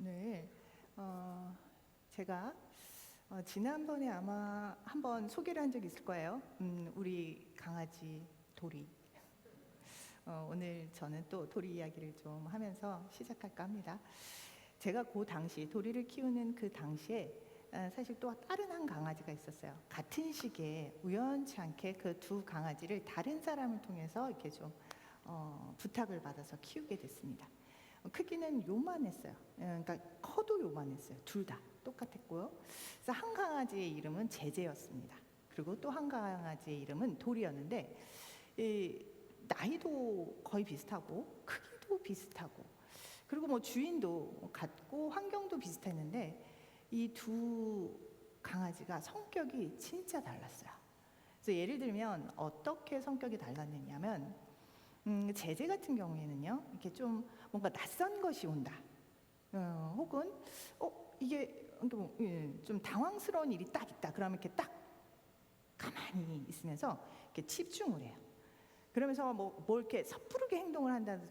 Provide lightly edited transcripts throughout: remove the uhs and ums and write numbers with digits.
오늘 제가 지난번에 아마 한번 소개를 한 적이 있을 거예요. 우리 강아지 도리. 오늘 저는 또 도리 이야기를 좀 하면서 시작할까 합니다. 제가 그 당시 도리를 키우는 그 당시에 사실 또 다른 한 강아지가 있었어요. 같은 시기에 우연치 않게 그 두 강아지를 다른 사람을 통해서 이렇게 좀 부탁을 받아서 키우게 됐습니다. 크기는 요만했어요. 그러니까 커도 요만했어요. 둘 다 똑같았고요. 그래서 한 강아지의 이름은 제제였습니다. 그리고 또 한 강아지의 이름은 돌이었는데 나이도 거의 비슷하고 크기도 비슷하고 그리고 뭐 주인도 같고 환경도 비슷했는데 이 두 강아지가 성격이 진짜 달랐어요. 그래서 예를 들면 어떻게 성격이 달랐느냐면 제재 같은 경우에는요, 이렇게 좀 뭔가 낯선 것이 온다, 혹은 이게 좀 당황스러운 일이 딱 있다. 그러면 이렇게 딱 가만히 있으면서 이렇게 집중을 해요. 그러면서 뭐 이렇게 섣부르게 행동을 한다지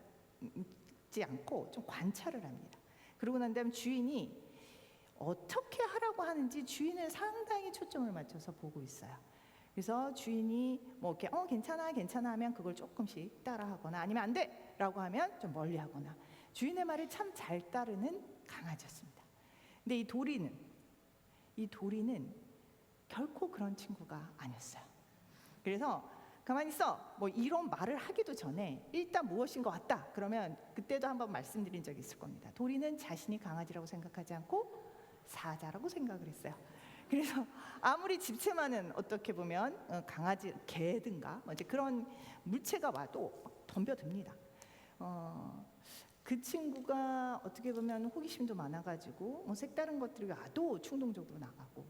않고 좀 관찰을 합니다. 그러고 난 다음에 주인이 어떻게 하라고 하는지 주인을 상당히 초점을 맞춰서 보고 있어요. 그래서 주인이 뭐 이렇게 괜찮아 하면 그걸 조금씩 따라하거나 아니면 안 돼라고 하면 좀 멀리하거나 주인의 말을 참 잘 따르는 강아지였습니다. 근데 이 도리는 결코 그런 친구가 아니었어요. 그래서 가만히 있어 뭐 이런 말을 하기도 전에 일단 무엇인 것 같다 그러면 그때도 한번 말씀드린 적이 있을 겁니다. 도리는 자신이 강아지라고 생각하지 않고 사자라고 생각을 했어요. 그래서 아무리 집채만은 어떻게 보면 강아지, 개든가 뭐 이제 그런 물체가 와도 막 덤벼듭니다. 그 친구가 어떻게 보면 호기심도 많아가지고 색다른 것들이 와도 충동적으로 나가고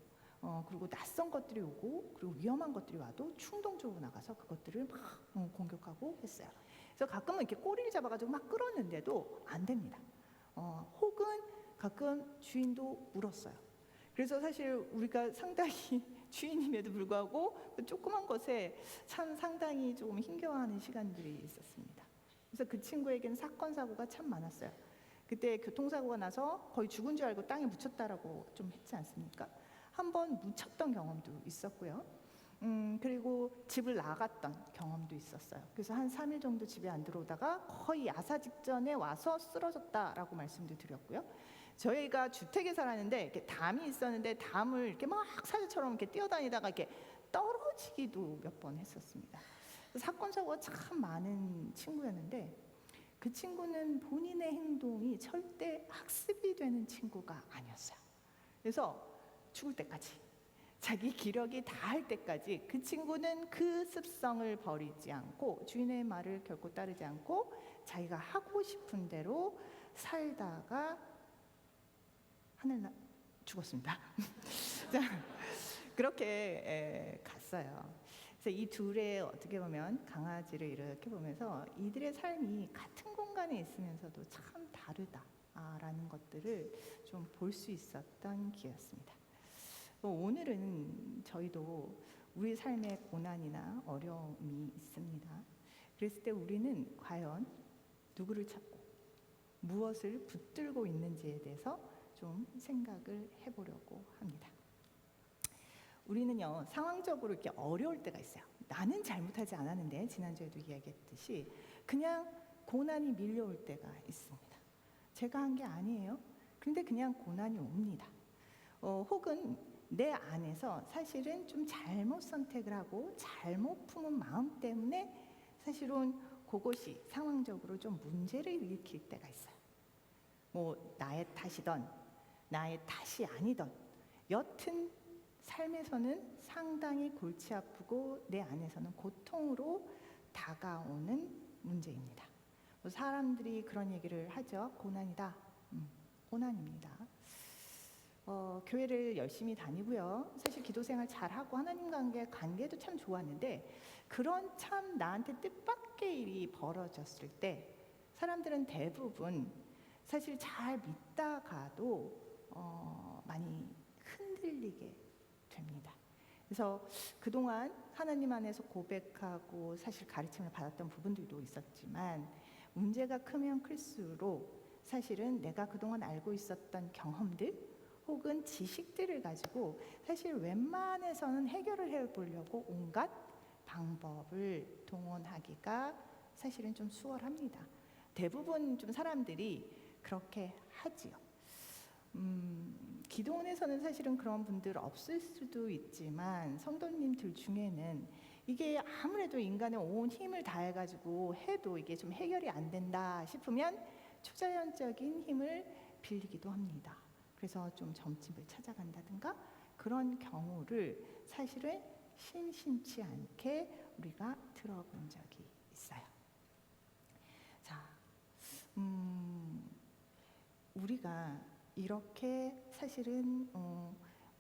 그리고 낯선 것들이 오고 그리고 위험한 것들이 와도 충동적으로 나가서 그것들을 막 공격하고 했어요. 그래서 가끔은 이렇게 꼬리를 잡아가지고 막 끌었는데도 안 됩니다. 혹은 가끔 주인도 물었어요. 그래서 사실 우리가 상당히 주인임에도 불구하고 그 조그만 것에 참 상당히 조금 힘겨워하는 시간들이 있었습니다. 그래서 그 친구에게는 사건 사고가 참 많았어요. 그때 교통사고가 나서 거의 죽은 줄 알고 땅에 묻혔다라고 좀 했지 않습니까? 한번 묻혔던 경험도 있었고요. 그리고 집을 나갔던 경험도 있었어요. 그래서 한 3일 정도 집에 안 들어오다가 거의 야사 직전에 와서 쓰러졌다라고 말씀도 드렸고요. 저희가 주택에 살았는데 이렇게 담이 있었는데 담을 이렇게 막 사자처럼 이렇게 뛰어다니다가 이렇게 떨어지기도 몇 번 했었습니다. 사건 사고가 참 많은 친구였는데 그 친구는 본인의 행동이 절대 학습이 되는 친구가 아니었어요. 그래서 죽을 때까지 자기 기력이 다할 때까지 그 친구는 그 습성을 버리지 않고 주인의 말을 결코 따르지 않고 자기가 하고 싶은 대로 살다가 하늘날 죽었습니다. 자, 그렇게 갔어요. 그래서 이 둘의 어떻게 보면 강아지를 이렇게 보면서 이들의 삶이 같은 공간에 있으면서도 참 다르다라는 것들을 좀 볼 수 있었던 기회였습니다. 오늘은 저희도 우리 삶에 고난이나 어려움이 있습니다. 그랬을 때 우리는 과연 누구를 찾고 무엇을 붙들고 있는지에 대해서 좀 생각을 해보려고 합니다. 우리는요, 상황적으로 이렇게 어려울 때가 있어요. 나는 잘못하지 않았는데, 지난주에도 이야기했듯이 그냥 고난이 밀려올 때가 있습니다. 제가 한 게 아니에요. 근데 그냥 고난이 옵니다. 혹은 내 안에서 사실은 좀 잘못 선택을 하고 잘못 품은 마음 때문에 사실은 그것이 상황적으로 좀 문제를 일으킬 때가 있어요. 뭐 나의 탓이던 나의 탓이 아니던 여튼 삶에서는 상당히 골치 아프고 내 안에서는 고통으로 다가오는 문제입니다. 사람들이 그런 얘기를 하죠. 고난이다. 고난입니다. 교회를 열심히 다니고요. 사실 기도생활 잘하고 하나님과의 관계도 참 좋았는데 그런 참 나한테 뜻밖의 일이 벌어졌을 때 사람들은 대부분 사실 잘 믿다가도 많이 흔들리게 됩니다. 그래서 그동안 하나님 안에서 고백하고 사실 가르침을 받았던 부분들도 있었지만 문제가 크면 클수록 사실은 내가 그동안 알고 있었던 경험들 혹은 지식들을 가지고 사실 웬만해서는 해결을 해보려고 온갖 방법을 동원하기가 사실은 좀 수월합니다. 대부분 좀 사람들이 그렇게 하지요. 기도원에서는 사실은 그런 분들 없을 수도 있지만 성도님들 중에는 이게 아무래도 인간의 온 힘을 다해가지고 해도 이게 좀 해결이 안 된다 싶으면 초자연적인 힘을 빌리기도 합니다. 그래서 좀 점집을 찾아간다든가 그런 경우를 사실은 심심치 않게 우리가 들어본 적이 있어요. 자, 우리가 이렇게 사실은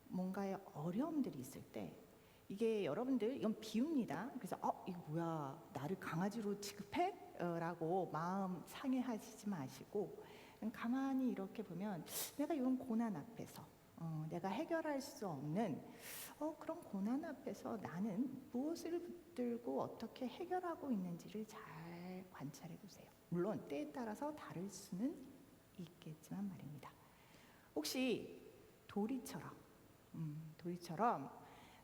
뭔가의 어려움들이 있을 때 이게 여러분들 이건 비유입니다. 그래서 이거 뭐야 나를 강아지로 취급해? 라고 마음 상해하시지 마시고 가만히 이렇게 보면 내가 이런 고난 앞에서 내가 해결할 수 없는 그런 고난 앞에서 나는 무엇을 붙들고 어떻게 해결하고 있는지를 잘 관찰해 보세요. 물론 때에 따라서 다를 수는 있겠지만 말입니다. 혹시 도리처럼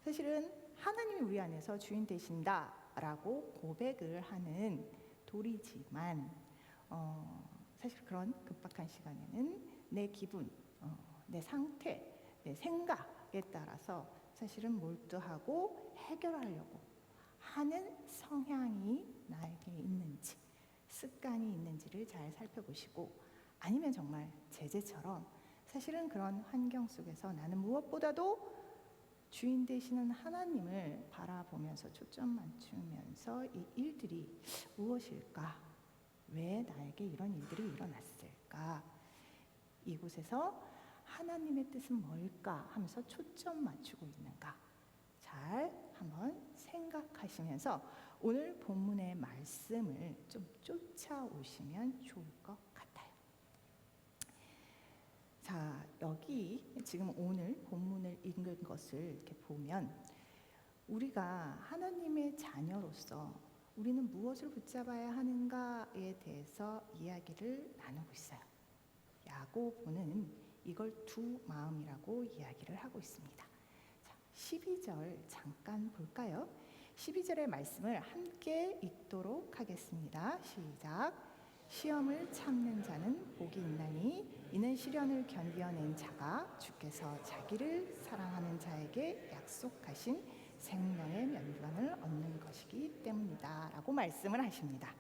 사실은 하나님이 우리 안에서 주인 되신다라고 고백을 하는 도리지만 사실 그런 급박한 시간에는 내 기분, 내 상태, 내 생각에 따라서 사실은 몰두하고 해결하려고 하는 성향이 나에게 있는지 습관이 있는지를 잘 살펴보시고 아니면 정말 제재처럼 사실은 그런 환경 속에서 나는 무엇보다도 주인 되시는 하나님을 바라보면서 초점 맞추면서 이 일들이 무엇일까? 왜 나에게 이런 일들이 일어났을까? 이곳에서 하나님의 뜻은 뭘까? 하면서 초점 맞추고 있는가? 잘 한번 생각하시면서 오늘 본문의 말씀을 좀 쫓아오시면 좋을 것 같아요. 자, 여기 지금 오늘 본문을 읽은 것을 이렇게 보면 우리가 하나님의 자녀로서 우리는 무엇을 붙잡아야 하는가에 대해서 이야기를 나누고 있어요. 야고보는 이걸 두 마음이라고 이야기를 하고 있습니다. 자, 12절 잠깐 볼까요? 12절의 말씀을 함께 읽도록 하겠습니다. 시작. 시험을 참는 자는 복이 있나니 이는 시련을 견뎌낸 자가 주께서 자기를 사랑하는 자에게 약속하신 생명의 면류관을 얻는 것이기 때문이다 라고 말씀을 하십니다.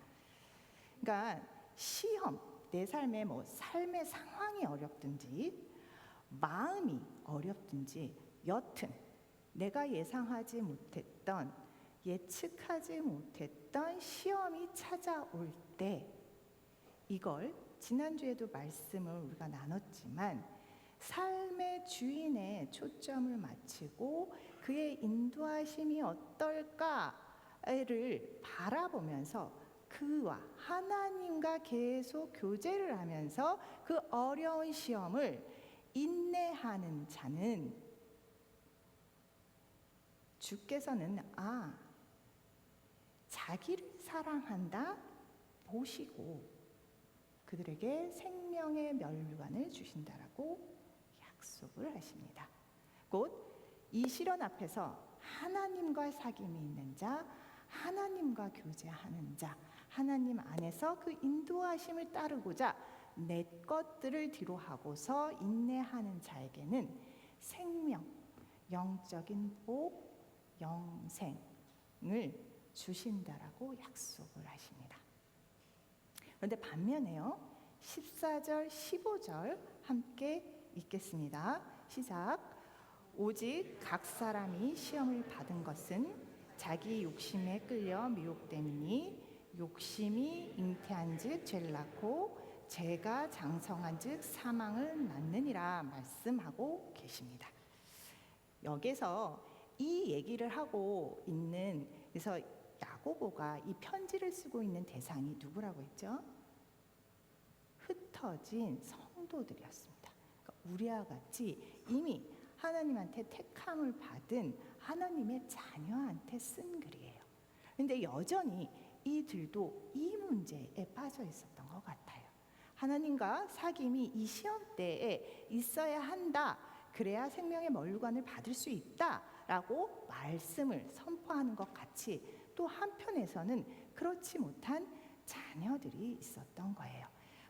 그러니까 시험, 내 삶의 삶의 상황이 어렵든지 마음이 어렵든지 여튼 내가 예상하지 못했던 예측하지 못했던 시험이 찾아올 때 이걸 지난주에도 말씀을 우리가 나눴지만 삶의 주인의 초점을 맞추고 그의 인도하심이 어떨까를 바라보면서 그와 하나님과 계속 교제를 하면서 그 어려운 시험을 인내하는 자는 주께서는 자기를 사랑한다 보시고 그들에게 생명의 면류관을 주신다라고 약속을 하십니다. 곧 이 시련 앞에서 하나님과 사귐이 있는 자, 하나님과 교제하는 자, 하나님 안에서 그 인도하심을 따르고자 내 것들을 뒤로 하고서 인내하는 자에게는 생명, 영적인 복, 영생을 주신다라고 약속을 하십니다. 그런데 반면에요 14절 15절 함께 읽겠습니다. 시작. 오직 각 사람이 시험을 받은 것은 자기 욕심에 끌려 미혹됨이니 욕심이 잉태한즉 죄를 낳고 죄가 장성한즉 사망을 낳느니라 말씀하고 계십니다. 여기서 이 얘기를 하고 있는 그래서 야고보가 이 편지를 쓰고 있는 대상이 누구라고 했죠? 흩어진 성도들이었습니다. 그러니까 우리와 같이 이미 하나님한테 택함을 받은 하나님의 자녀한테 쓴 글이에요. 그런데 여전히 이들도 이 문제에 빠져 있었던 것 같아요. 하나님과 사귐이 이 시험 때에 있어야 한다. 그래야 생명의 면류관을 받을 수 있다라고 말씀을 선포하는 것 같이 또 한편에서는 그렇지 못한 자녀들이 있었던 거예요.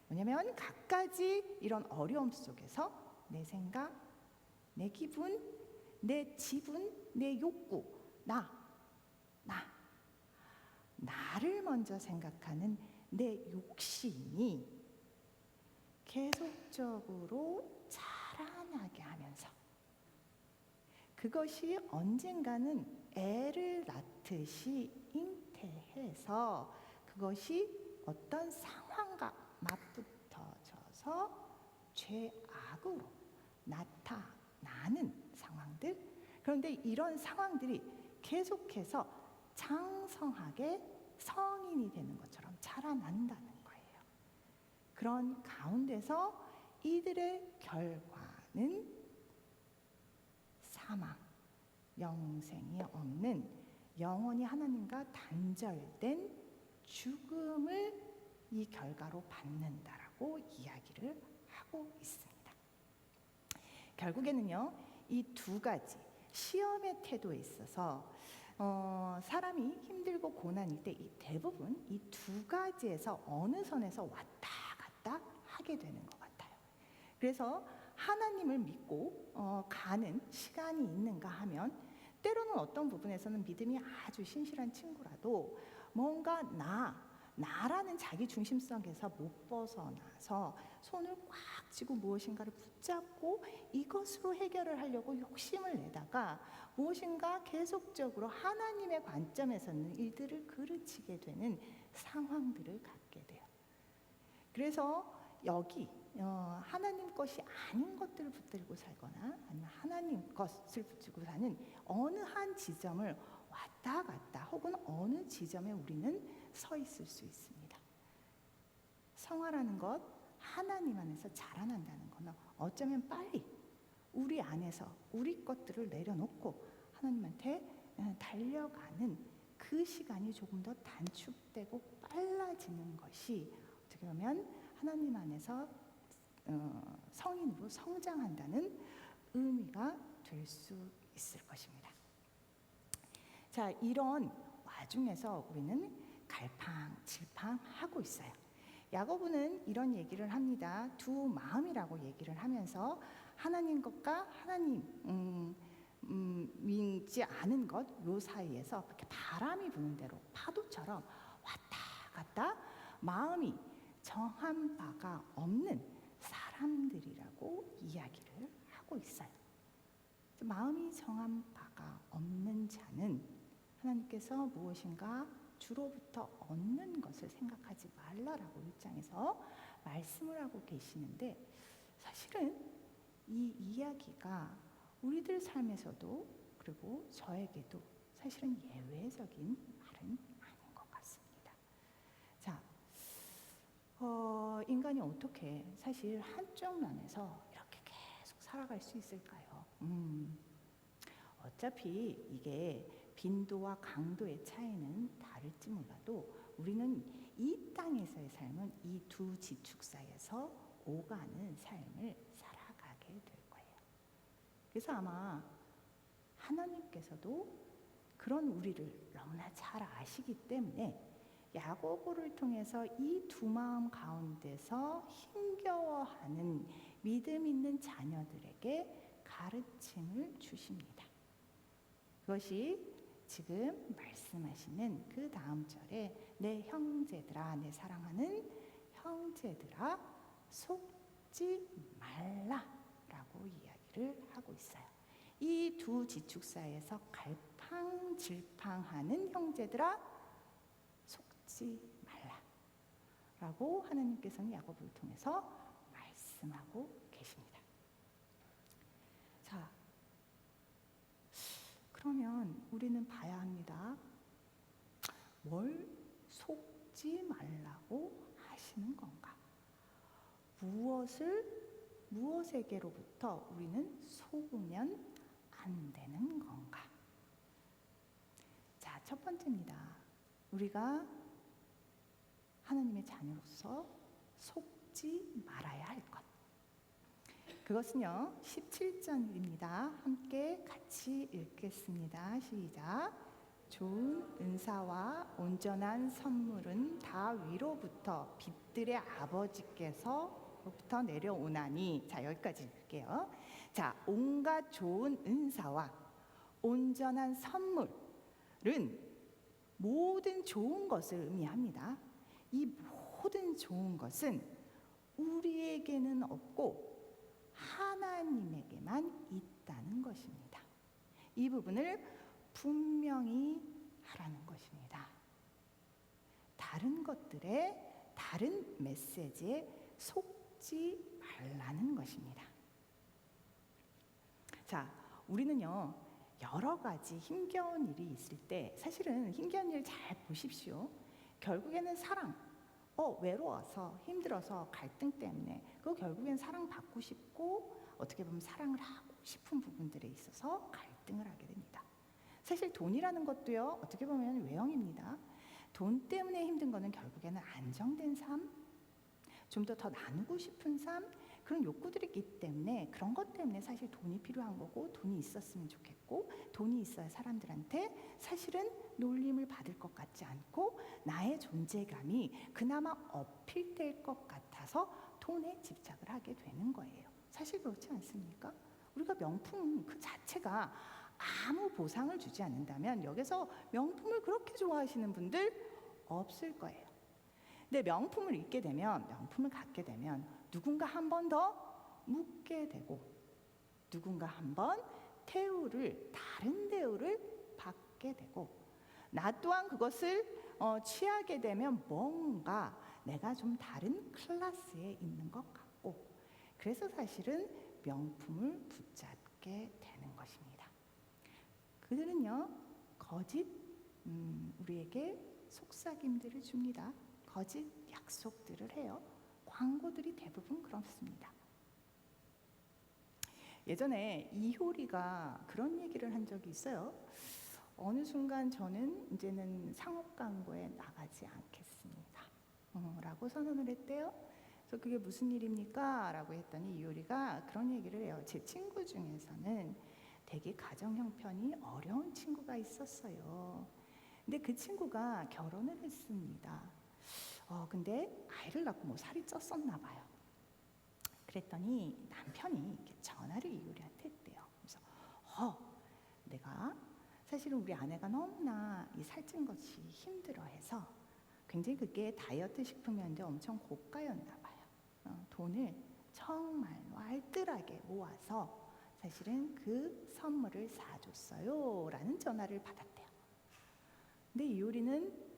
뭐냐면 갖가지 이런 어려움 속에서 내 생각, 내 기분, 내 지분, 내 욕구, 나를 먼저 생각하는 내 욕심이 계속적으로 자라나게 하면서 그것이 언젠가는 애를 낳듯이 잉태해서 그것이 어떤 상황과 맞붙어져서 죄악으로 나타나는 상황들. 그런데 이런 상황들이 계속해서 장성하게 성인이 되는 것처럼 자라난다는 거예요. 그런 가운데서 이들의 결과는 사망, 영생이 없는 영원히 하나님과 단절된 죽음을 이 결과로 받는다라고 이야기를 하고 있습니다. 결국에는요, 이 두 가지 시험의 태도에 있어서 사람이 힘들고 고난일 때 대부분 이 두 가지에서 어느 선에서 왔다 갔다 하게 되는 것 같아요. 그래서 하나님을 믿고 가는 시간이 있는가 하면 때로는 어떤 부분에서는 믿음이 아주 신실한 친구라도 뭔가 나라는 자기 중심성에서 못 벗어나서 손을 꽉 쥐고 무엇인가를 붙잡고 이것으로 해결을 하려고 욕심을 내다가 무엇인가 계속적으로 하나님의 관점에서는 일들을 그르치게 되는 상황들을 갖게 돼요. 그래서 여기 하나님 것이 아닌 것들을 붙들고 살거나 아니면 하나님 것을 붙들고 사는 어느 한 지점을 왔다 갔다 혹은 어느 지점에 우리는 서 있을 수 있습니다. 성화라는 것, 하나님 안에서 자라난다는 것은 어쩌면 빨리 우리 안에서 우리 것들을 내려놓고 하나님한테 달려가는 그 시간이 조금 더 단축되고 빨라지는 것이 어떻게 보면 하나님 안에서 성인으로 성장한다는 의미가 될 수 있을 것입니다. 자, 이런 와중에서 우리는 갈팡질팡하고 있어요. 야고보는 이런 얘기를 합니다. 두 마음이라고 얘기를 하면서 하나님 것과 하나님 믿지 않은 것 요 사이에서 이렇게 바람이 부는 대로 파도처럼 왔다 갔다 마음이 정한 바가 없는 사람들이라고 이야기를 하고 있어요. 마음이 정한 바가 없는 자는 하나님께서 무엇인가 주로부터 얻는 것을 생각하지 말라라고 입장에서 말씀을 하고 계시는데 사실은 이 이야기가 우리들 삶에서도 그리고 저에게도 사실은 예외적인 말은 아닌 것 같습니다. 자, 인간이 어떻게 사실 한쪽 면에서 이렇게 계속 살아갈 수 있을까요? 어차피 이게 빈도와 강도의 차이는 다를지 몰라도 우리는 이 땅에서의 삶은 이 두 지축 사이에서 오가는 삶을 살아가게 될 거예요. 그래서 아마 하나님께서도 그런 우리를 너무나 잘 아시기 때문에 야고보를 통해서 이 두 마음 가운데서 힘겨워하는 믿음 있는 자녀들에게 가르침을 주십니다. 그것이 지금 말씀하시는 그 다음 절에 내 형제들아, 내 사랑하는 형제들아 속지 말라라고 이야기를 하고 있어요. 이 두 지축 사이에서 갈팡질팡하는 형제들아 속지 말라라고 하나님께서는 야고보를 통해서 말씀하고 계십니다. 자, 그러면 우리는 봐야 합니다. 뭘 속지 말라고 하시는 건가? 무엇에게로부터 우리는 속으면 안 되는 건가? 자, 첫 번째입니다. 우리가 하나님의 자녀로서 속지 속지 말아야 할 것. 그것은요 17절입니다. 함께 같이 읽겠습니다. 시작. 좋은 은사와 온전한 선물은 다 위로부터 빛들의 아버지께서부터 내려오나니. 자, 여기까지 읽을게요. 자, 온갖 좋은 은사와 온전한 선물은 모든 좋은 것을 의미합니다. 이 모든 좋은 것은 우리에게는 없고 하나님에게만 있다는 것입니다. 이 부분을 분명히 하라는 것입니다. 다른 것들에, 다른 메시지에 속지 말라는 것입니다. 자, 우리는요 여러 가지 힘겨운 일이 있을 때, 사실은 힘겨운 일 잘 보십시오. 결국에는 사랑, 외로워서, 힘들어서, 갈등 때문에 그 결국엔 사랑받고 싶고 어떻게 보면 사랑을 하고 싶은 부분들에 있어서 갈등을 하게 됩니다. 사실 돈이라는 것도요 어떻게 보면 외형입니다. 돈 때문에 힘든 거는 결국에는 안정된 삶, 좀 더 나누고 싶은 삶, 그런 욕구들이 있기 때문에 그런 것 때문에 사실 돈이 필요한 거고, 돈이 있었으면 좋겠고, 돈이 있어야 사람들한테 사실은 놀림을 받을 것 같지 않고 나의 존재감이 그나마 어필될 것 같아서 돈에 집착을 하게 되는 거예요. 사실 그렇지 않습니까? 우리가 명품 그 자체가 아무 보상을 주지 않는다면 여기서 명품을 그렇게 좋아하시는 분들 없을 거예요. 근데 명품을 입게 되면, 명품을 갖게 되면 누군가 한 번 더 묻게 되고, 누군가 한 번 다른 대우를 받게 되고, 나 또한 그것을 취하게 되면 뭔가 내가 좀 다른 클래스에 있는 것 같고, 그래서 사실은 명품을 붙잡게 되는 것입니다. 그들은요 거짓 우리에게 속삭임들을 줍니다. 거짓 약속들을 해요. 광고들이 대부분 그렇습니다. 예전에 이효리가 그런 얘기를 한 적이 있어요. 어느 순간 저는 이제는 상업 광고에 나가지 않겠습니다 라고 선언을 했대요. 그래서 그게 무슨 일입니까? 라고 했더니 이효리가 그런 얘기를 해요. 제 친구 중에서는 되게 가정 형편이 어려운 친구가 있었어요. 근데 그 친구가 결혼을 했습니다. 근데 아이를 낳고 살이 쪘었나 봐요. 그랬더니 남편이 이렇게 전화를 이효리한테 했대요. 그래서 내가 사실은 우리 아내가 너무나 이 살찐 것이 힘들어해서 굉장히 그게 다이어트 식품이었는데 엄청 고가였나 봐요. 돈을 정말로 알뜰하게 모아서 사실은 그 선물을 사줬어요 라는 전화를 받았대요. 근데 이효리는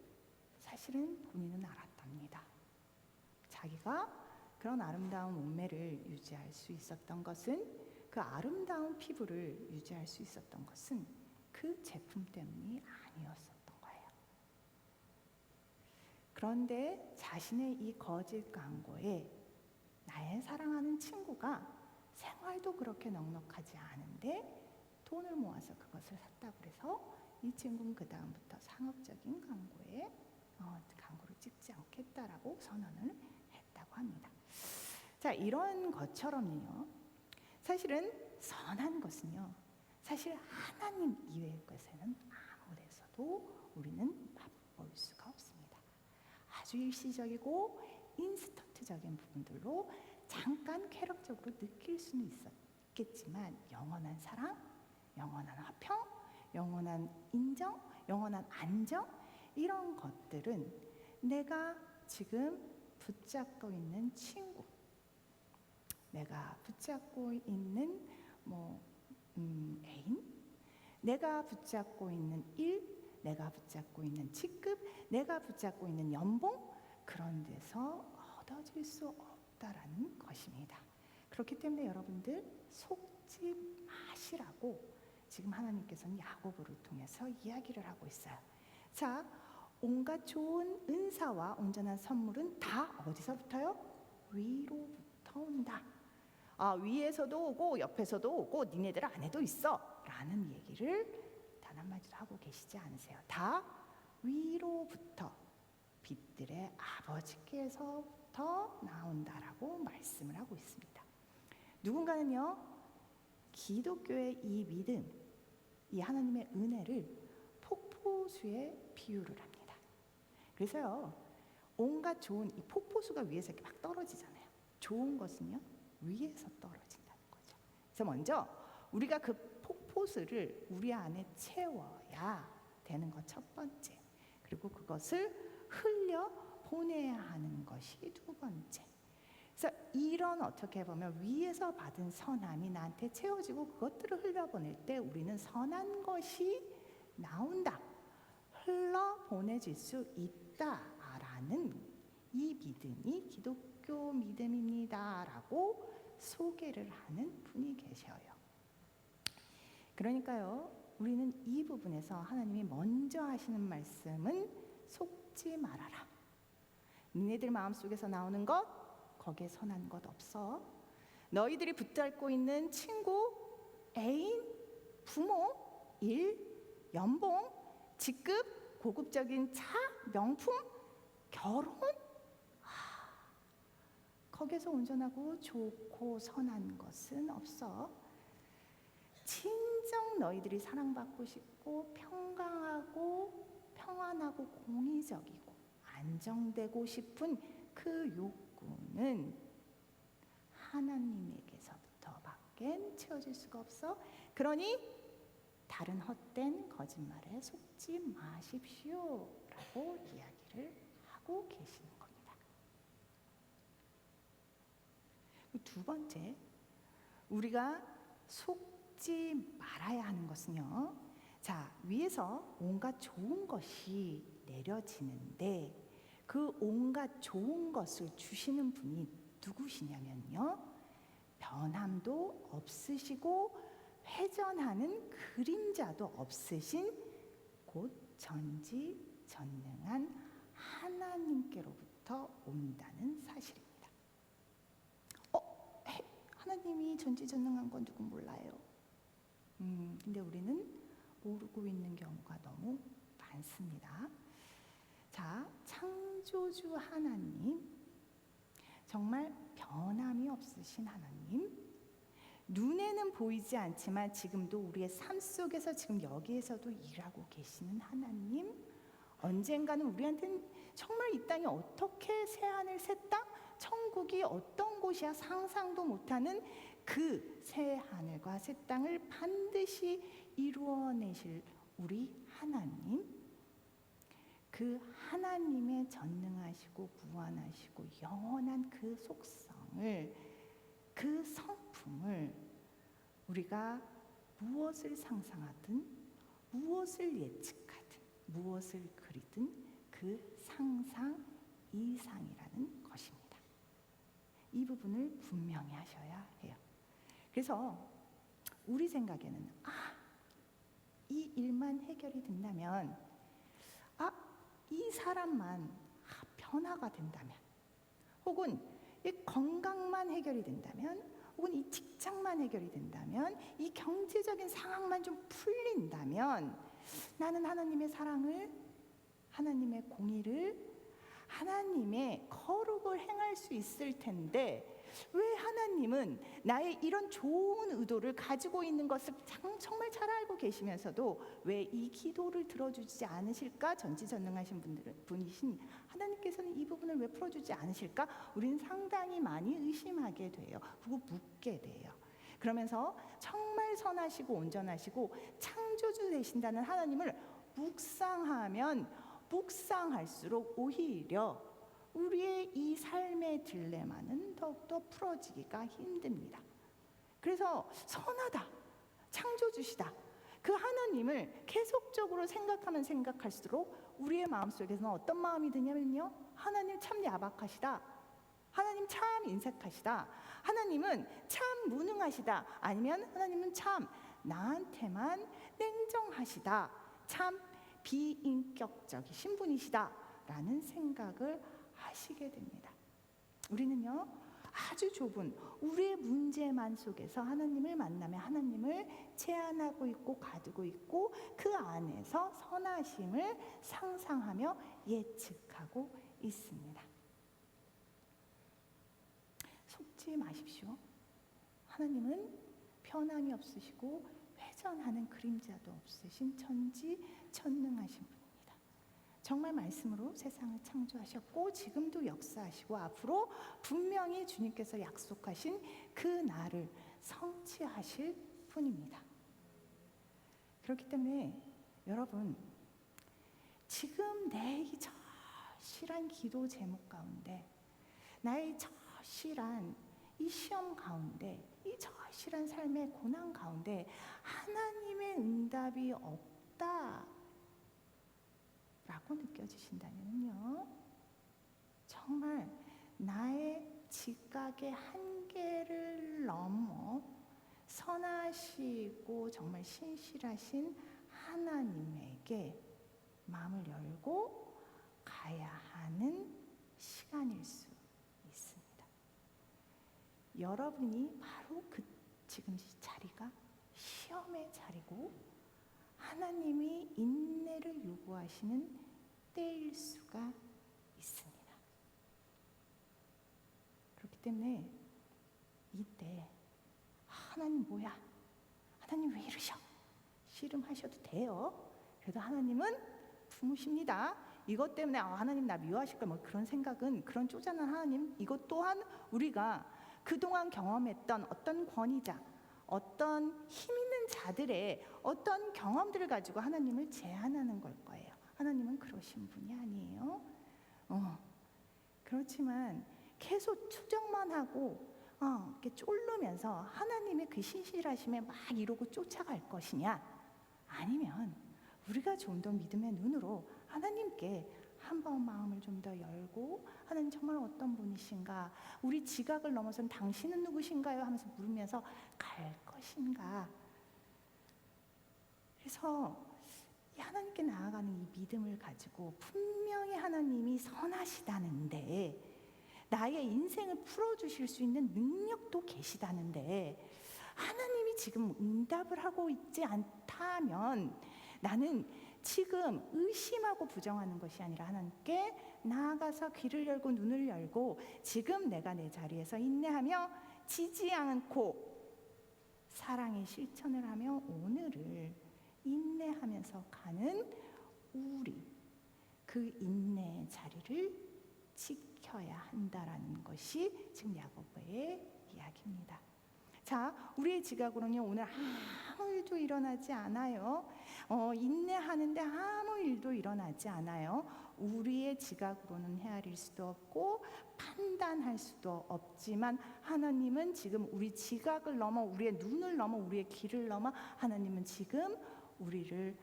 사실은 본인은 알았답니다. 자기가 그런 아름다운 몸매를 유지할 수 있었던 것은, 그 아름다운 피부를 유지할 수 있었던 것은 그 제품 때문이 아니었었던 거예요. 그런데 자신의 이 거짓 광고에 나의 사랑하는 친구가 생활도 그렇게 넉넉하지 않은데 돈을 모아서 그것을 샀다고 해서 이 친구는 그 다음부터 상업적인 광고에 광고를 찍지 않겠다라고 선언을 했다고 합니다. 자, 이런 것처럼요, 사실은 선한 것은요, 사실 하나님 이외의 것에는 아무 데서도 우리는 맛볼 수가 없습니다. 아주 일시적이고 인스턴트적인 부분들로 잠깐 쾌락적으로 느낄 수는 있겠지만 영원한 사랑, 영원한 화평, 영원한 인정, 영원한 안정, 이런 것들은 내가 지금 붙잡고 있는 친구, 내가 붙잡고 있는 애인, 내가 붙잡고 있는 일, 내가 붙잡고 있는 직급, 내가 붙잡고 있는 연봉, 그런 데서 얻어질 수 없다라는 것입니다. 그렇기 때문에 여러분들 속지 마시라고 지금 하나님께서는 야고보를 통해서 이야기를 하고 있어요. 자, 온갖 좋은 은사와 온전한 선물은 다 어디서부터요? 위로부터 온다. 위에서도 오고 옆에서도 오고 니네들 안에도 있어 라는 얘기를 단 한마디도 하고 계시지 않으세요. 다 위로부터 빛들의 아버지께서 속에서부터 나온다라고 말씀을 하고 있습니다. 누군가는요, 기독교의 이 믿음, 이 하나님의 은혜를 폭포수에 비유를 합니다. 그래서요, 온갖 좋은 이 폭포수가 위에서 이렇게 막 떨어지잖아요. 좋은 것은요, 위에서 떨어진다는 거죠. 그래서 먼저 우리가 그 폭포수를 우리 안에 채워야 되는 것 첫 번째. 그리고 그것을 흘려 보내야 하는 것이 두 번째. 그래서 이런 어떻게 보면 위에서 받은 선함이 나한테 채워지고 그것들을 흘려보낼 때 우리는 선한 것이 나온다, 흘러 보내질 수 있다라는 이 믿음이 기독교 믿음입니다라고 소개를 하는 분이 계셔요. 그러니까요, 우리는 이 부분에서 하나님이 먼저 하시는 말씀은 속지 말아라. 너희들 마음속에서 나오는 것, 거기에 선한 것 없어. 너희들이 붙잡고 있는 친구, 애인, 부모, 일, 연봉, 직급, 고급적인 차, 명품, 결혼, 거기에서 온전하고 좋고 선한 것은 없어. 진정 너희들이 사랑받고 싶고 평강하고 평안하고 공의적이고 안정되고 싶은 그 욕구는 하나님에게서부터밖에 채워질 수가 없어. 그러니 다른 헛된 거짓말에 속지 마십시오 라고 이야기를 하고 계시는 겁니다. 두 번째, 우리가 속지 말아야 하는 것은요, 자, 위에서 온갖 좋은 것이 내려지는데 그 온갖 좋은 것을 주시는 분이 누구시냐면요, 변함도 없으시고 회전하는 그림자도 없으신 곧 전지전능한 하나님께로부터 온다는 사실입니다. 하나님이 전지전능한 건 누군 몰라요. 근데 우리는 모르고 있는 경우가 너무 많습니다. 자, 창조주 하나님, 정말 변함이 없으신 하나님, 눈에는 보이지 않지만 지금도 우리의 삶 속에서 지금 여기에서도 일하고 계시는 하나님, 언젠가는 우리한테는 정말 이 땅이 어떻게 새하늘 새 땅, 천국이 어떤 곳이야 상상도 못하는 그 새하늘과 새 땅을 반드시 이루어내실 우리 하나님, 그 하나님의 전능하시고 무한하시고 영원한 그 속성을, 그 성품을 우리가 무엇을 상상하든 무엇을 예측하든 무엇을 그리든 그 상상 이상이라는 것입니다. 이 부분을 분명히 하셔야 해요. 그래서 우리 생각에는 이 일만 해결이 된다면, 이 사람만 변화가 된다면, 혹은 이 건강만 해결이 된다면, 혹은 이 직장만 해결이 된다면, 이 경제적인 상황만 좀 풀린다면 나는 하나님의 사랑을, 하나님의 공의를, 하나님의 거룩을 행할 수 있을 텐데 왜 하나님은 나의 이런 좋은 의도를 가지고 있는 것을 정말 잘 알고 계시면서도 왜 이 기도를 들어주지 않으실까? 전지전능하신 분이신 하나님께서는 이 부분을 왜 풀어주지 않으실까? 우리는 상당히 많이 의심하게 돼요. 그리고 묻게 돼요. 그러면서 정말 선하시고 온전하시고 창조주 되신다는 하나님을 묵상하면 묵상할수록 오히려 우리의 이 삶의 딜레마는 더욱더 풀어지기가 힘듭니다. 그래서 선하다, 창조주시다, 그 하나님을 계속적으로 생각하면 생각할수록 우리의 마음속에서는 어떤 마음이 드냐면요, 하나님 참 야박하시다, 하나님 참 인색하시다, 하나님은 참 무능하시다, 아니면 하나님은 참 나한테만 냉정하시다, 참 비인격적이신 분이시다 라는 생각을 하시게 됩니다. 우리는요, 아주 좁은 우리의 문제만 속에서 하나님을 만나며 하나님을 제안하고 있고 가두고 있고 그 안에서 선하심을 상상하며 예측하고 있습니다. 잊지 마십시오. 하나님은 변함이 없으시고 회전하는 그림자도 없으신 천지천능하신 분입니다. 정말 말씀으로 세상을 창조하셨고 지금도 역사하시고 앞으로 분명히 주님께서 약속하신 그 날을 성취하실 분입니다. 그렇기 때문에 여러분, 지금 내 이 절실한 기도 제목 가운데, 나의 절실한 이 시험 가운데, 이 절실한 삶의 고난 가운데 하나님의 응답이 없다 라고 느껴지신다면요, 정말 나의 지각의 한계를 넘어 선하시고 정말 신실하신 하나님에게 마음을 열고 가야 하는 시간일 수 있습니다. 여러분이 바로 지금 이 자리가 시험의 자리고 하나님이 인내를 요구하시는 때일 수가 있습니다. 그렇기 때문에 이때 하나님 뭐야? 하나님 왜 이러셔? 씨름하셔도 돼요. 그래도 하나님은 부무십니다. 이것 때문에 하나님 나 미워하실 거야, 뭐 그런 생각은, 그런 쪼잔한 하나님, 이것 또한 우리가 그동안 경험했던 어떤 권위자, 어떤 힘 있는 자들의 어떤 경험들을 가지고 하나님을 제한하는 걸 거예요. 하나님은 그러신 분이 아니에요. 그렇지만 계속 추정만 하고 이렇게 쫄르면서 하나님의 그 신실하심에 막 이러고 쫓아갈 것이냐, 아니면 우리가 좀 더 믿음의 눈으로 하나님께 한번 마음을 좀 더 열고, 하나님 정말 어떤 분이신가, 우리 지각을 넘어선 당신은 누구신가요? 하면서 물으면서 갈 것인가. 그래서 이 하나님께 나아가는 이 믿음을 가지고 분명히 하나님이 선하시다는데, 나의 인생을 풀어주실 수 있는 능력도 계시다는데, 하나님이 지금 응답을 하고 있지 않다면 나는 지금 의심하고 부정하는 것이 아니라 하나님께 나아가서 귀를 열고 눈을 열고, 지금 내가 내 자리에서 인내하며 지지 않고 사랑의 실천을 하며 오늘을 인내하면서 가는 우리, 그 인내의 자리를 지켜야 한다라는 것이 지금 야고보의 이야기입니다. 자, 우리의 지각으로는요, 오늘 아무 일도 일어나지 않아요. 인내하는데 아무 일도 일어나지 않아요. 우리의 지각으로는 헤아릴 수도 없고 판단할 수도 없지만, 하나님은 지금 우리 지각을 넘어, 우리의 눈을 넘어, 우리의 귀를 넘어, 하나님은 지금 우리를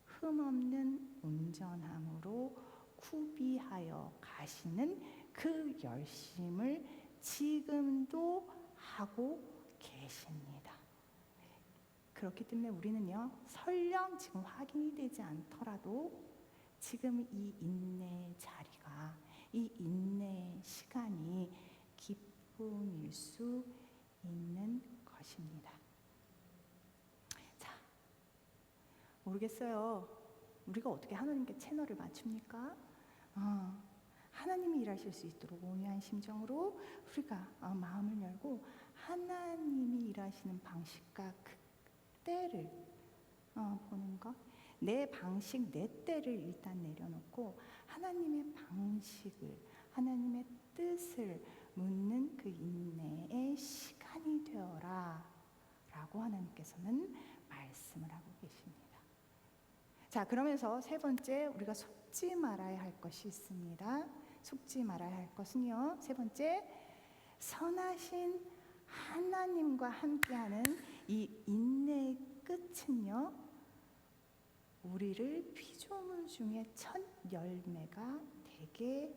흠없는 온전함으로 구비하여 가시는 그 열심을 지금도 하고 계십니다. 그렇기 때문에 우리는요, 설령 지금 확인이 되지 않더라도 지금 이 인내의 자리가, 이 인내의 시간이 기쁨일 수 있는 것입니다. 자, 모르겠어요. 우리가 어떻게 하나님께 채널을 맞춥니까? 하나님이 일하실 수 있도록 온유한 심정으로 우리가 마음을 열고 하나님이 일하시는 방식과 그 때를 보는 것, 내 방식, 내 때를 일단 내려놓고 하나님의 방식을, 하나님의 뜻을 묻는 그 인내의 시간이 되어라 라고 하나님께서는 말씀을 하고 계십니다. 자, 그러면서 세 번째, 우리가 속지 말아야 할 것이 있습니다. 속지 말아야 할 것은요, 세 번째, 선하신 하나님과 함께하는 이 인내의 끝은요, 우리를 피조물 중에 첫 열매가 되게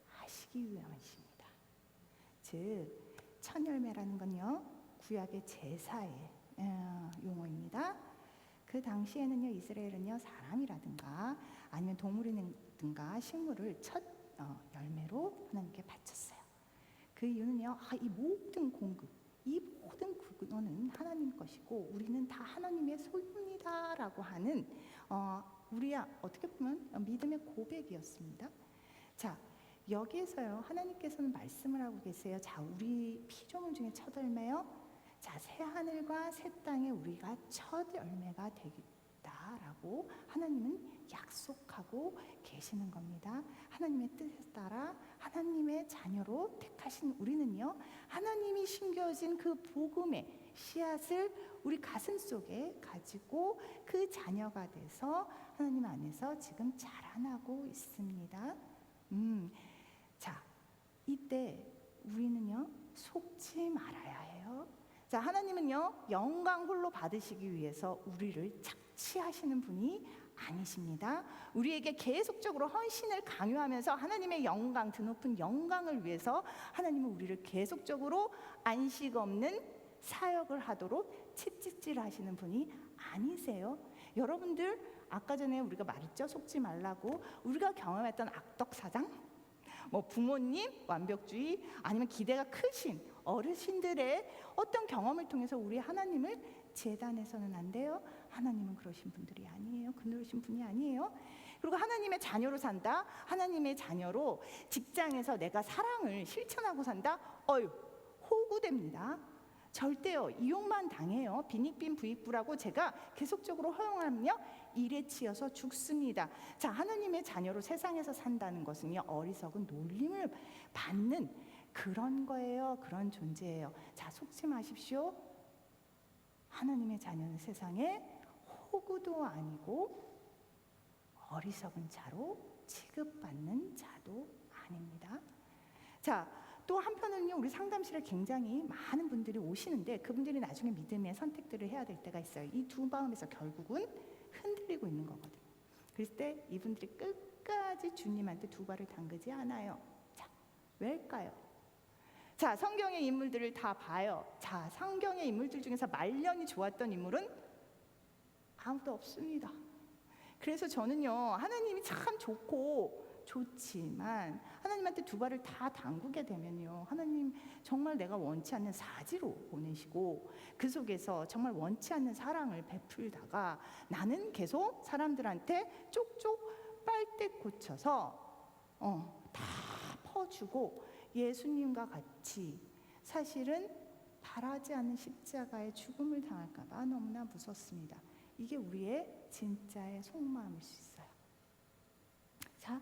하시기 위함이십니다. 즉, 첫 열매라는 건요, 구약의 제사의 용어입니다. 그 당시에는요, 이스라엘은요, 사람이라든가 아니면 동물이든가 식물을 첫 열매로 하나님께 바쳤어요. 그 이유는요, 이 모든 공급, 이 모든 구원은 하나님 것이고 우리는 다 하나님의 소유입니다라고 하는 우리야 어떻게 보면 믿음의 고백이었습니다. 자, 여기에서요, 하나님께서는 말씀을 하고 계세요. 자, 우리 피조물 중에 첫 열매요. 자, 새 하늘과 새 땅에 우리가 첫 열매가 되겠다라고 하나님은 약속하고 계시는 겁니다. 하나님의 뜻에 따라 하나님의 자녀로 택하신 우리는요, 하나님이 심겨진 그 복음의 씨앗을 우리 가슴 속에 가지고 그 자녀가 돼서 하나님 안에서 지금 자라나고 있습니다. 자, 이때 우리는요, 속지 말아야 해요. 자, 하나님은요, 영광 홀로 받으시기 위해서 우리를 착취하시는 분이 아니십니다. 우리에게 계속적으로 헌신을 강요하면서 하나님의 영광, 드높은 영광을 위해서 하나님은 우리를 계속적으로 안식 없는 사역을 하도록 채찍질 하시는 분이 아니세요. 여러분들, 아까 전에 우리가 말했죠, 속지 말라고. 우리가 경험했던 악덕사장, 부모님, 완벽주의, 아니면 기대가 크신 어르신들의 어떤 경험을 통해서 우리 하나님을 재단해서는 안 돼요. 하나님은 그러신 분들이 아니에요. 그러신 분이 아니에요. 그리고 하나님의 자녀로 산다, 하나님의 자녀로 직장에서 내가 사랑을 실천하고 산다, 호구됩니다. 절대요, 이용만 당해요. 빈익빈 부익부라고 제가 계속적으로 허용하면요, 일에 치여서 죽습니다. 자, 하나님의 자녀로 세상에서 산다는 것은요, 어리석은 놀림을 받는 그런 거예요. 그런 존재예요. 자, 속지 마십시오. 하나님의 자녀는 세상에 호구도 아니고 어리석은 자로 취급받는 자도 아닙니다. 자, 또 한편은요, 우리 상담실에 굉장히 많은 분들이 오시는데 그분들이 나중에 믿음의 선택들을 해야 될 때가 있어요. 이 두 마음에서 결국은 흔들리고 있는 거거든요. 그랬을 때 이분들이 끝까지 주님한테 두 발을 담그지 않아요. 자, 왜일까요? 자, 성경의 인물들을 다 봐요. 자, 성경의 인물들 중에서 말년이 좋았던 인물은 아무도 없습니다. 그래서 저는요, 하나님이 참 좋지만 하나님한테 두 발을 다 담그게 되면요, 하나님 정말 내가 원치 않는 사지로 보내시고 그 속에서 정말 원치 않는 사랑을 베풀다가 나는 계속 사람들한테 쪽쪽 빨대 꽂혀서 다 퍼주고 예수님과 같이 사실은 바라지 않는 십자가의 죽음을 당할까 봐 너무나 무섭습니다. 이게 우리의 진짜의 속마음일 수 있어요. 자,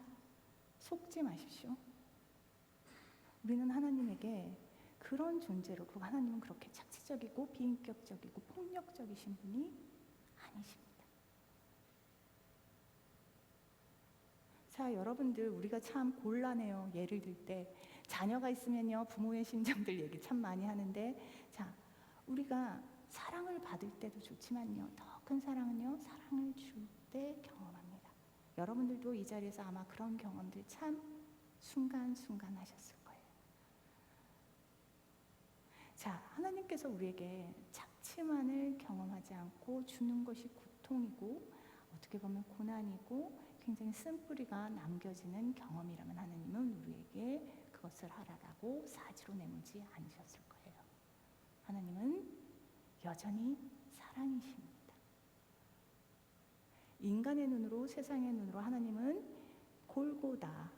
속지 마십시오. 우리는 하나님에게 그런 존재로, 그리고 하나님은 그렇게 착취적이고 비인격적이고 폭력적이신 분이 아니십니다. 자, 여러분들, 우리가 참 곤란해요. 예를 들 때 자녀가 있으면요, 부모의 심정들 얘기 참 많이 하는데, 자, 우리가 사랑을 받을 때도 좋지만요, 더 큰 사랑은요, 사랑을 줄 때 경험합니다. 여러분들도 이 자리에서 아마 그런 경험들 참 순간순간 하셨을 거예요. 자, 하나님께서 우리에게 착취만을 경험하지 않고 주는 것이 고통이고 어떻게 보면 고난이고 굉장히 쓴뿌리가 남겨지는 경험이라면 하나님은 우리에게 그것을 하라라고 사지로 내몰지 않으셨을 거예요. 하나님은 여전히 사랑이십니다. 인간의 눈으로, 세상의 눈으로 하나님은 골고다,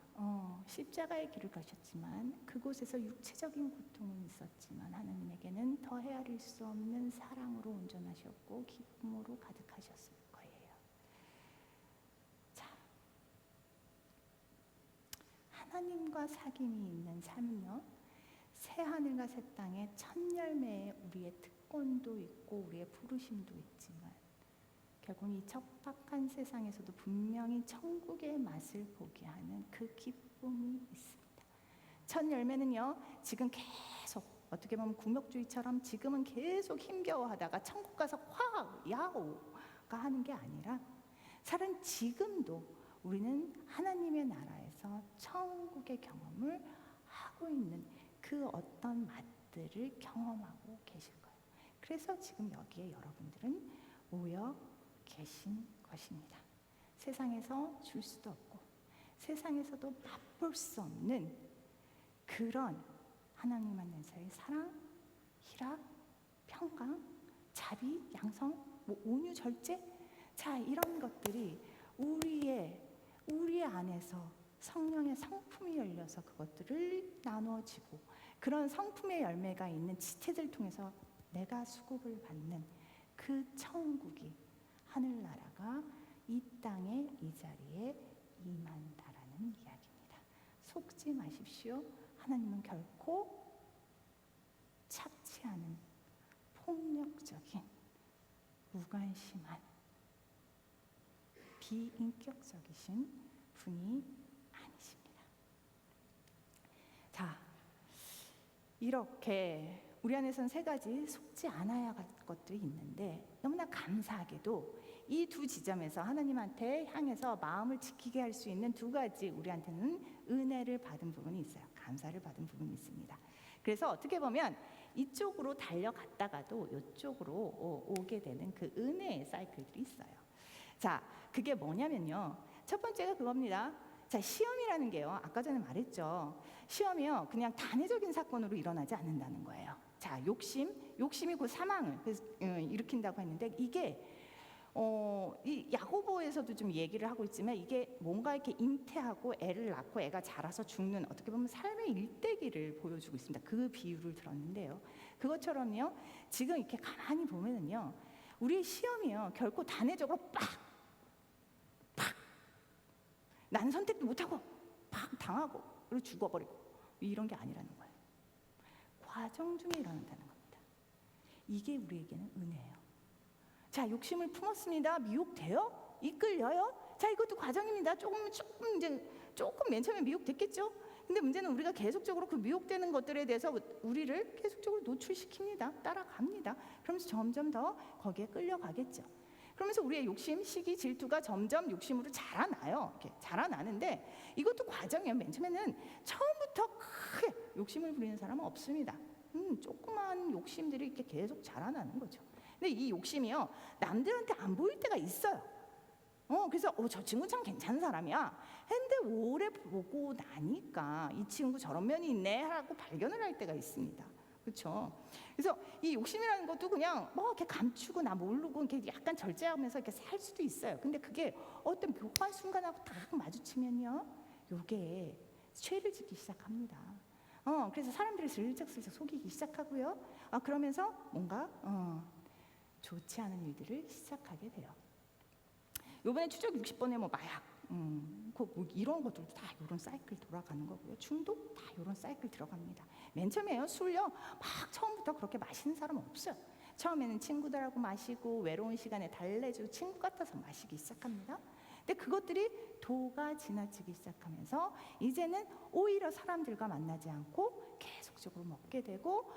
십자가의 길을 가셨지만 그곳에서 육체적인 고통은 있었지만 하나님에게는 더 헤아릴 수 없는 사랑으로 온전하셨고 기쁨으로 가득하셨을 거예요. 자, 하나님과 사귐이 있는 삶은요, 새 하늘과 새 땅에 첫 열매에 우리의 특권도 있고 우리의 부르심도 있지만 결국 이 척박한 세상에서도 분명히 천국의 맛을 보게 하는 그 기쁨이 있습니다. 첫 열매는요, 지금 계속 어떻게 보면 굴욕주의처럼 지금은 계속 힘겨워하다가 천국 가서 확 야호가 하는 게 아니라 사실은 지금도 우리는 하나님의 나라에서 천국의 경험을 하고 있는 그 어떤 맛들을 경험하고 계실 거예요. 그래서 지금 여기에 여러분들은 모여 계신 것입니다. 세상에서 줄 수도 없고 세상에서도 맛볼 수 없는 그런 하나님 안에서의 사랑, 희락, 평강, 자비, 양성, 온유, 절제, 자, 이런 것들이 우리 안에서 성령의 성품이 열려서 그것들을 나누어지고, 그런 성품의 열매가 있는 지체들을 통해서 내가 수급을 받는 그 천국이, 하늘나라가 이 땅에 이 자리에 임한다라는 이야기입니다. 속지 마십시오. 하나님은 결코 착취 않은 폭력적인, 무관심한, 비인격적이신 분이 아니십니다. 자, 이렇게 우리 안에서는 세 가지 속지 않아야 할 것들이 있는데, 너무나 감사하게도 이 두 지점에서 하나님한테 향해서 마음을 지키게 할 수 있는 두 가지 우리한테는 은혜를 받은 부분이 있어요. 감사를 받은 부분이 있습니다. 그래서 어떻게 보면 이쪽으로 달려갔다가도 이쪽으로 오게 되는 그 은혜의 사이클들이 있어요. 자, 그게 뭐냐면요, 첫 번째가 그겁니다. 자, 시험이라는 게요, 아까 전에 말했죠. 시험이요, 그냥 단회적인 사건으로 일어나지 않는다는 거예요. 자, 욕심이 그 사망을 일으킨다고 했는데, 이게 이 야고보에서도 좀 얘기를 하고 있지만, 이게 뭔가 이렇게 잉태하고 애를 낳고 애가 자라서 죽는, 어떻게 보면 삶의 일대기를 보여주고 있습니다. 그 비유를 들었는데요, 그것처럼요, 지금 이렇게 가만히 보면은요, 우리의 시험이요, 결코 단회적으로 난 선택도 못하고 팍 당하고 그리고 죽어버리고 이런 게 아니라는 거예요. 과정 중에 일어난다는 겁니다. 이게 우리에게는 은혜예요. 자, 욕심을 품었습니다. 미혹돼요? 이끌려요? 자, 이것도 과정입니다. 조금 맨 처음에 미혹됐겠죠? 근데 문제는 우리가 계속적으로 그 미혹되는 것들에 대해서 우리를 계속적으로 노출시킵니다. 따라갑니다. 그러면서 점점 더 거기에 끌려가겠죠. 그러면서 우리의 욕심, 시기, 질투가 점점 욕심으로 자라나요. 이렇게 자라나는데, 이것도 과정이에요. 맨 처음에는 처음부터 크게 욕심을 부리는 사람은 없습니다. 조그만 욕심들이 이렇게 계속 자라나는 거죠. 근데 이 욕심이요, 남들한테 안 보일 때가 있어요. 그래서 저 친구 참 괜찮은 사람이야 했는데, 오래 보고 나니까 이 친구 저런 면이 있네 하고 발견을 할 때가 있습니다. 그렇죠? 그래서 이 욕심이라는 것도 그냥 뭐 이렇게 감추고 나 모르고 이렇게 약간 절제하면서 이렇게 살 수도 있어요. 근데 그게 어떤 묘한 순간하고 딱 마주치면요, 요게 죄를 짓기 시작합니다. 그래서 사람들이 슬쩍슬쩍 속이기 시작하고요. 그러면서 뭔가 좋지 않은 일들을 시작하게 돼요. 요번에 추적 60번에 뭐 마약, 뭐 이런 것들도 다 이런 사이클 돌아가는 거고요. 중독 다 이런 사이클 들어갑니다. 맨 처음에요, 술요, 막 처음부터 그렇게 마시는 사람은 없어요. 처음에는 친구들하고 마시고 외로운 시간에 달래주고 친구 같아서 마시기 시작합니다. 근데 그것들이 도가 지나치기 시작하면서 이제는 오히려 사람들과 만나지 않고 계속적으로 먹게 되고,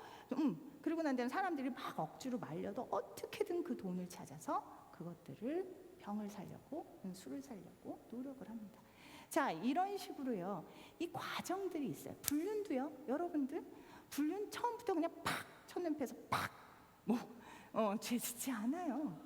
그리고 난 다음에 사람들이 막 억지로 말려도 어떻게든 그 돈을 찾아서 그것들을 병을 살려고, 술을 살려고 노력을 합니다. 자, 이런 식으로요, 이 과정들이 있어요. 불륜도요, 여러분들, 불륜 처음부터 그냥 팍 첫눈에서 팍 죄 짓지 않아요.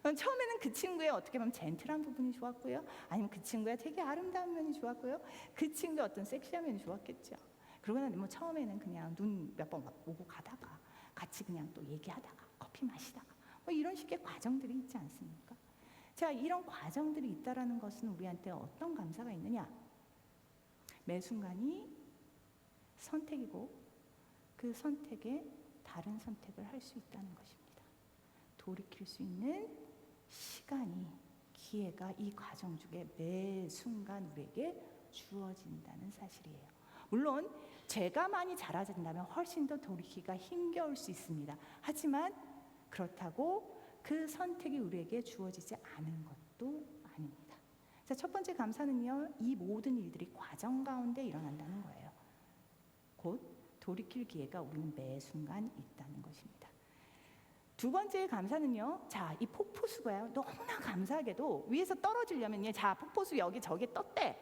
처음에는 그 친구의 어떻게 보면 젠틀한 부분이 좋았고요, 아니면 그 친구의 되게 아름다운 면이 좋았고요, 그 친구의 어떤 섹시한 면이 좋았겠죠. 그러고 나면 뭐 처음에는 그냥 눈 몇 번 보고 가다가 같이 그냥 또 얘기하다가 커피 마시다가 뭐 이런 식의 과정들이 있지 않습니까? 자, 이런 과정들이 있다라는 것은 우리한테 어떤 감사가 있느냐? 매 순간이 선택이고, 그 선택에 다른 선택을 할 수 있다는 것입니다. 돌이킬 수 있는 시간이, 기회가 이 과정 중에 매 순간 우리에게 주어진다는 사실이에요. 물론 죄가 많이 잦아진다면 훨씬 더 돌이키기가 힘겨울 수 있습니다. 하지만 그렇다고 그 선택이 우리에게 주어지지 않은 것도 아닙니다. 자, 첫 번째 감사는요, 이 모든 일들이 과정 가운데 일어난다는 거예요. 곧 돌이킬 기회가 우리는 매 순간 있다는 것입니다. 두 번째 감사는요, 자, 이 폭포수가요, 너무나 감사하게도 위에서 떨어지려면요, 자, 폭포수 여기 저기 떴대.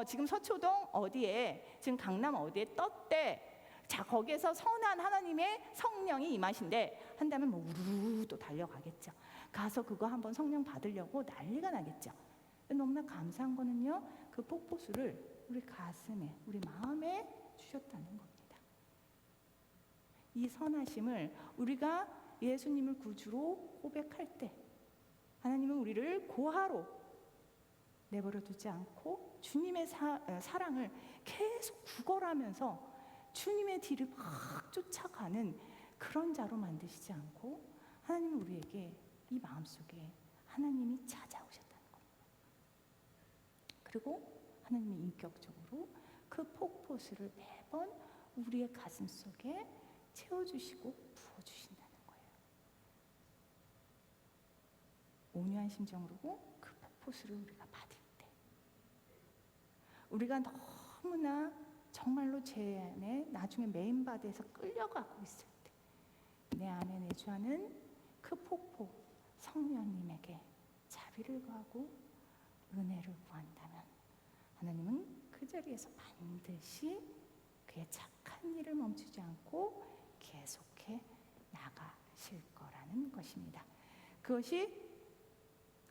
지금 서초동 어디에, 지금 강남 어디에 떴대. 자, 거기에서 선한 하나님의 성령이 임하신대 한다면 뭐 우르르 또 달려가겠죠. 가서 그거 한번 성령 받으려고 난리가 나겠죠. 너무나 감사한 거는요, 그 폭포수를 우리 가슴에, 우리 마음에 주셨다는 겁니다. 이 선하심을 우리가 예수님을 구주로 고백할 때, 하나님은 우리를 고하로 내버려 두지 않고 주님의 사랑을 계속 구걸하면서 주님의 뒤를 막 쫓아가는 그런 자로 만드시지 않고, 하나님은 우리에게 이 마음속에 하나님이 찾아오셨다는 겁니다. 그리고 하나님이 인격적으로 그 폭포수를 매번 우리의 가슴 속에 채워주시고 부어주신다는 거예요. 온유한 심정으로 그 폭포수를 우리가 받을 때, 우리가 너무나 정말로 죄 안에 나중에 메인바디에서 끌려가고 있을 때, 내 안에 내주하는 그 폭포 성령님에게 자비를 구하고 은혜를 구한다면, 하나님은 그 자리에서 반드시 그의 착한 일을 멈추지 않고 계속해 나가실 거라는 것입니다. 그것이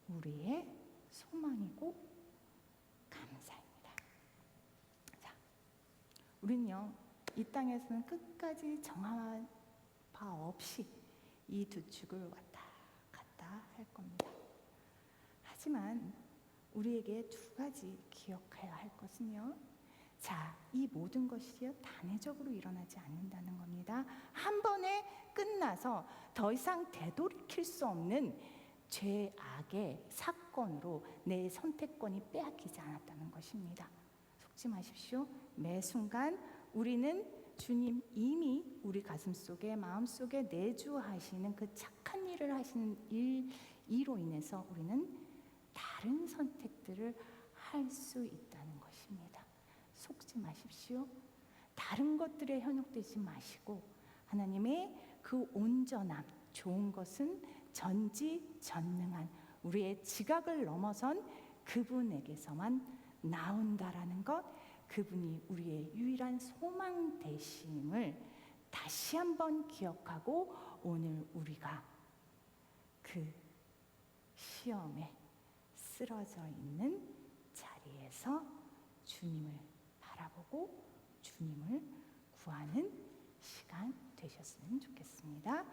우리의 소망이고 감사입니다. 자, 우리는요, 이 땅에서는 끝까지 정한 바 없이 이 두 축을 왔다 갔다 할 겁니다. 하지만 우리에게 두 가지 기억해야 할 것은요, 자, 이 모든 것이요 단회적으로 일어나지 않는다는 겁니다. 한 번에 끝나서 더 이상 되돌이킬 수 없는 죄악의 사건으로 내 선택권이 빼앗기지 않았다는 것입니다. 속지 마십시오. 매 순간 우리는 주님 이미 우리 가슴 속에, 마음 속에 내주하시는 그 착한 일을 하시는 이로 인해서 우리는 다른 선택들을 할 수 있다는 것입니다. 속지 마십시오. 다른 것들에 현혹되지 마시고, 하나님의 그 온전함, 좋은 것은 전지전능한 우리의 지각을 넘어선 그분에게서만 나온다라는 것, 그분이 우리의 유일한 소망 되심을 다시 한번 기억하고, 오늘 우리가 그 시험에 쓰러져 있는 자리에서 주님을 바라보고 주님을 구하는 시간 되셨으면 좋겠습니다.